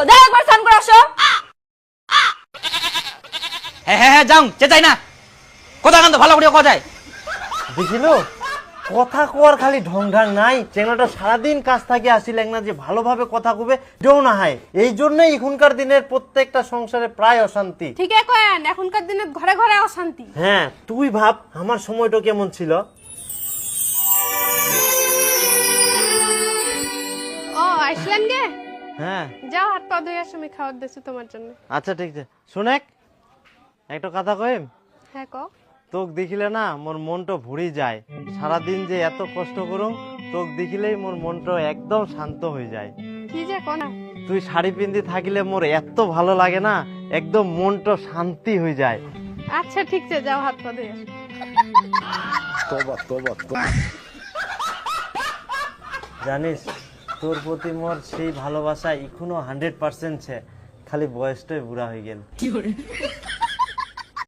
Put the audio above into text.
যাও একবার স্নান করে আসো। হ্যাঁ হ্যাঁ হ্যাঁ যাও চেঁচাই না কথা কান তো ভালো করে কথা যায়। দেখিল কথা কোয়ার খালি ঢং ঢাং নাই, চেংড়াটা সারাদিন কাজ থাকে আসিলেন না যে ভালোভাবে কথা কবে দেও না হয়। এই জন্যই এখনকার দিনের প্রত্যেকটা সংসারে প্রায় অশান্তি। ঠিকই কয়েন, এখনকার দিনে ঘরে ঘরে অশান্তি। হ্যাঁ তুই ভাব আমার সময়টা কেমন ছিল। ও আইসলেন গে, হ্যাঁ যাও হাত পা ধুয়ে আসো, আমি খাবার দিচ্ছি তোমার জন্য। আচ্ছা ঠিক আছে, শুনেক একটা কথা কইম। হ্যাঁ কও। তোক দেখিলে না মোর মনটা ভরি যায়, সারাদিন যে এত কষ্ট করুম তোক দেখিলেই মোর মনটা একদম শান্ত হয়ে যায়। কি যে কোনা, তুই শাড়ি পিন্দি থাকিলে মোর এত ভালো লাগে না, একদম মনটা শান্তি হয়ে যায়। আচ্ছা ঠিক আছে, যাও হাত পা ধুয়ে আসো। জানিস তোর প্রতি মোর সেই ভালোবাসা এখনো 100% ছে, খালি বয়সটাই বুড়া হয়ে গেল।